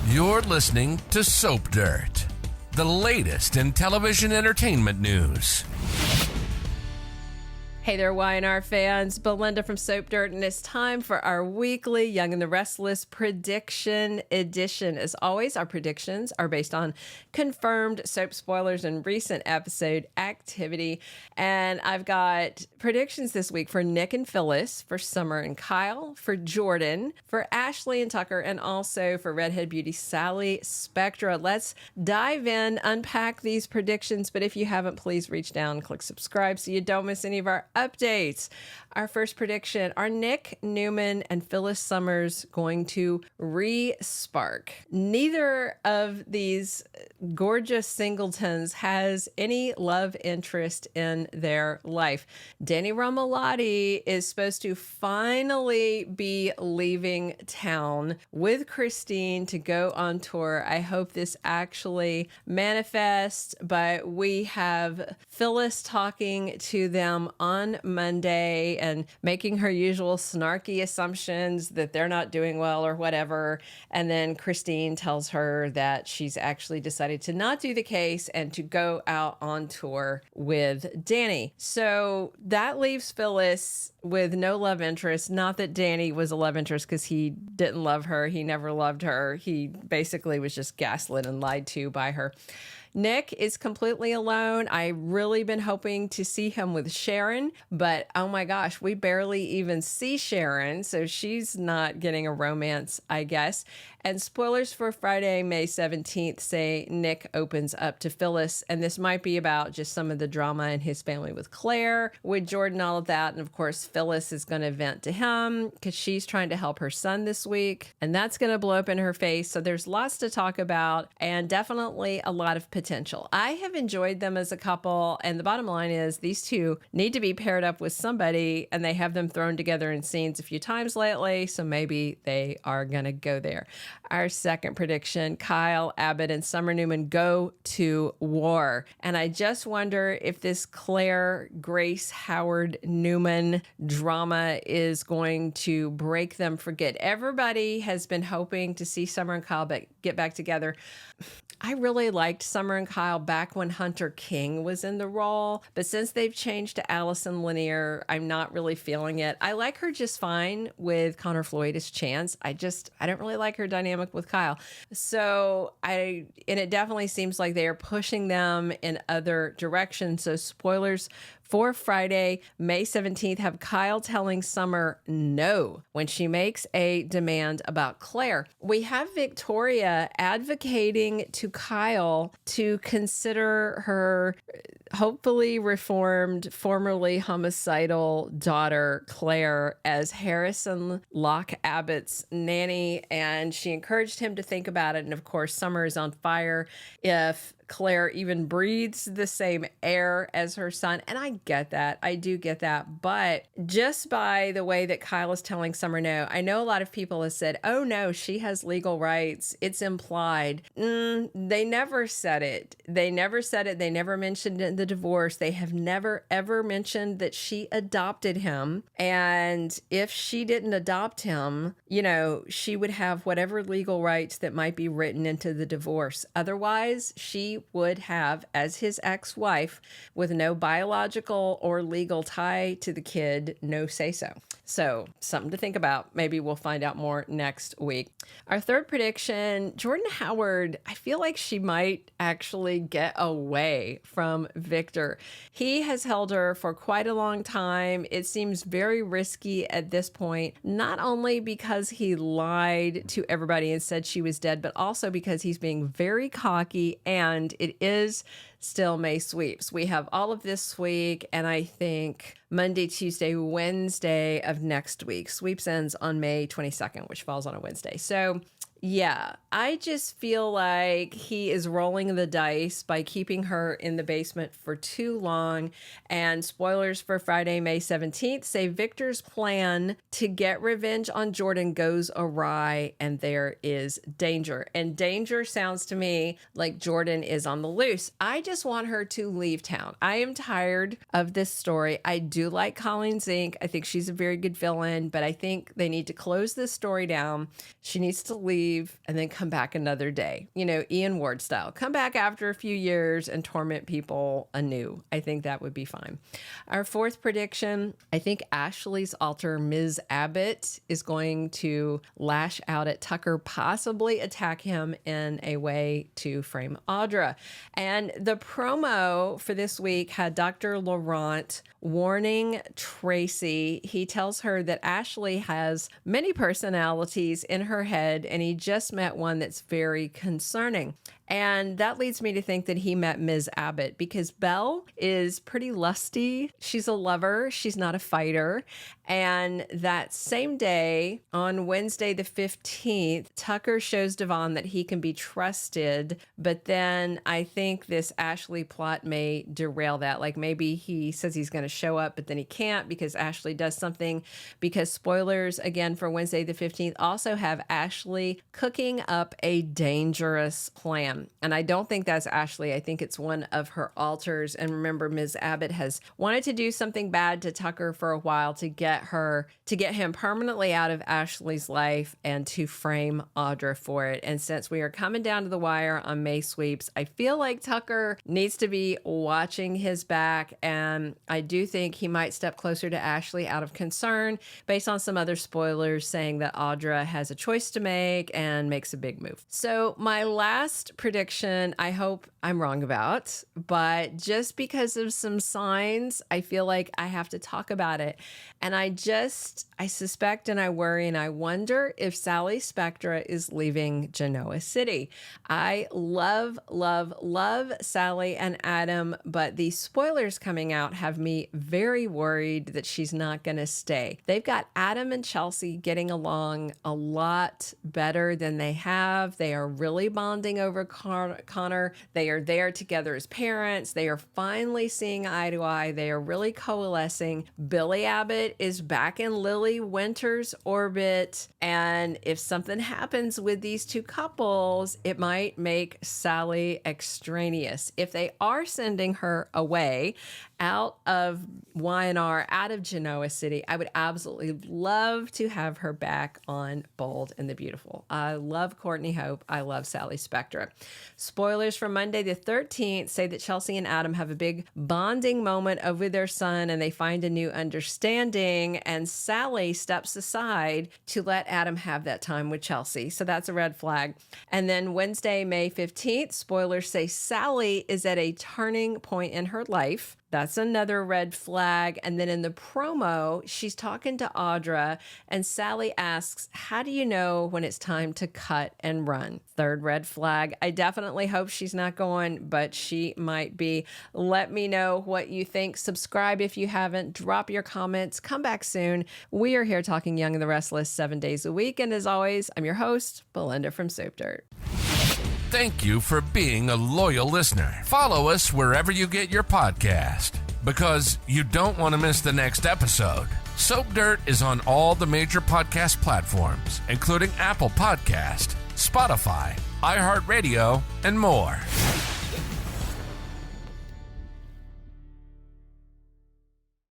You're listening to Soap Dirt, the latest in television entertainment news. Hey there, Y&R fans. Belynda from Soap Dirt, and it's time for our weekly Young and the Restless prediction edition. As always, our predictions are based on confirmed soap spoilers and recent episode activity. And I've got predictions this week for Nick and Phyllis, for Summer and Kyle, for Jordan, for Ashley and Tucker, and also for Redhead Beauty Sally Spectra. Let's dive in, unpack these predictions. But if you haven't, please reach down and click subscribe so you don't miss any of our updates. Our first prediction, are Nick Newman and Phyllis Summers going to re-spark? Neither of these gorgeous singletons has any love interest in their life. Danny Romalotti is supposed to finally be leaving town with Christine to go on tour. I hope this actually manifests, but we have Phyllis talking to them on Monday and making her usual snarky assumptions that they're not doing well or whatever. And then Christine tells her that she's actually decided to not do the case and to go out on tour with Danny. So that leaves Phyllis with no love interest. Not that Danny was a love interest, because he didn't love her. He never loved her. He basically was just gaslit and lied to by her. Nick is completely alone. I've really been hoping to see him with Sharon, but oh my gosh, we barely even see Sharon, so she's not getting a romance, I guess. And spoilers for Friday, May 17th say Nick opens up to Phyllis, and this might be about just some of the drama in his family with Claire, with Jordan, all of that. And of course, Phyllis is going to vent to him because she's trying to help her son this week, and that's going to blow up in her face. So there's lots to talk about and definitely a lot of potential. I have enjoyed them as a couple, and the bottom line is these two need to be paired up with somebody, and they have them thrown together in scenes a few times lately, so maybe they are going to go there. Our second prediction, Kyle, Abbott, and Summer Newman go to war. And I just wonder if this Claire Grace Newman drama is going to break them for good. Everybody has been hoping to see Summer and Kyle get back together. I really liked Summer and Kyle back when Hunter King was in the role, but since they've changed to Allison Lanier, I'm not really feeling it. I like her just fine with Connor Floyd as Chance. I don't really like her dynamic with Kyle. And it definitely seems like they are pushing them in other directions. So spoilers for Friday, May 17th, have Kyle telling Summer no when she makes a demand about Claire. We have Victoria advocating to Kyle to consider her hopefully reformed, formerly homicidal daughter, Claire, as Harrison Locke Abbott's nanny, and she encouraged him to think about it. And of course, Summer is on fire if Claire even breathes the same air as her son. And I get that. I do get that. But just by the way that Kyle is telling Summer no, I know a lot of people have said, oh no, she has legal rights. It's implied. They never said it. They never said it. They never mentioned it in the divorce. They have never, ever mentioned that she adopted him. And if she didn't adopt him, she would have whatever legal rights that might be written into the divorce. Otherwise, she would have, as his ex-wife, with no biological or legal tie to the kid, no say-so. So something to think about. Maybe we'll find out more next week. Our third prediction, Jordan Howard, I feel like she might actually get away from Victor. He has held her for quite a long time. It seems very risky at this point, not only because he lied to everybody and said she was dead, but also because he's being very cocky, and it is still May sweeps. We have all of this week, and I think Monday, Tuesday, Wednesday of next week. Sweeps ends on May 22nd, which falls on a Wednesday. So yeah, I just feel like he is rolling the dice by keeping her in the basement for too long. And spoilers for Friday, May 17th say Victor's plan to get revenge on Jordan goes awry and there is danger. And danger sounds to me like Jordan is on the loose. I just want her to leave town. I am tired of this story. I do like Colleen Zenk. I think she's a very good villain, but I think they need to close this story down. She needs to leave. leave and then come back another day. Ian Ward style. Come back after a few years and torment people anew. I think that would be fine. Our fourth prediction, I think Ashley's alter, Ms. Abbott, is going to lash out at Tucker, possibly attack him in a way to frame Audra. And the promo for this week had Dr. Laurent warning Tracy. He tells her that Ashley has many personalities in her head, and he just met one that's very concerning. And that leads me to think that he met Ms. Abbott because Belle is pretty lusty. She's a lover. She's not a fighter. And that same day, on Wednesday the 15th, Tucker shows Devon that he can be trusted. But then I think this Ashley plot may derail that. Like maybe he says he's going to show up, but then he can't because Ashley does something. Because spoilers, again, for Wednesday the 15th, also have Ashley cooking up a dangerous plan. And I don't think that's Ashley. I think it's one of her alters. And remember, Ms. Abbott has wanted to do something bad to Tucker for a while to get him permanently out of Ashley's life and to frame Audra for it. And since we are coming down to the wire on May sweeps, I feel like Tucker needs to be watching his back. And I do think he might step closer to Ashley out of concern based on some other spoilers saying that Audra has a choice to make and makes a big move. So my last prediction, I hope I'm wrong about, but just because of some signs, I feel like I have to talk about it. And I suspect and I worry and I wonder if Sally Spectra is leaving Genoa City. I love, love, love Sally and Adam, but these spoilers coming out have me very worried that she's not going to stay. They've got Adam and Chelsea getting along a lot better than they have. They are really bonding over Connor. They are there together as parents. They are finally seeing eye to eye. They are really coalescing. Billy Abbott is back in Lily Winter's orbit. And if something happens with these two couples, it might make Sally extraneous. If they are sending her away out of Y&R, out of Genoa City, I would absolutely love to have her back on Bold and the Beautiful. I love Courtney Hope. I love Sally Spectra. Spoilers for Monday the 13th say that Chelsea and Adam have a big bonding moment over their son and they find a new understanding, and Sally steps aside to let Adam have that time with Chelsea. So that's a red flag. And then Wednesday, May 15th, spoilers say Sally is at a turning point in her life. That's another red flag. And then in the promo, she's talking to Audra and Sally asks, how do you know when it's time to cut and run? Third red flag. I definitely hope she's not going, but she might be. Let me know what you think. Subscribe if you haven't. Drop your comments. Come back soon. We are here talking Young and the Restless 7 days a week. And as always, I'm your host, Belynda from Soap Dirt. Thank you for being a loyal listener. Follow us wherever you get your podcast, because you don't want to miss the next episode. Soap Dirt is on all the major podcast platforms, including Apple Podcast, Spotify, iHeartRadio, and more.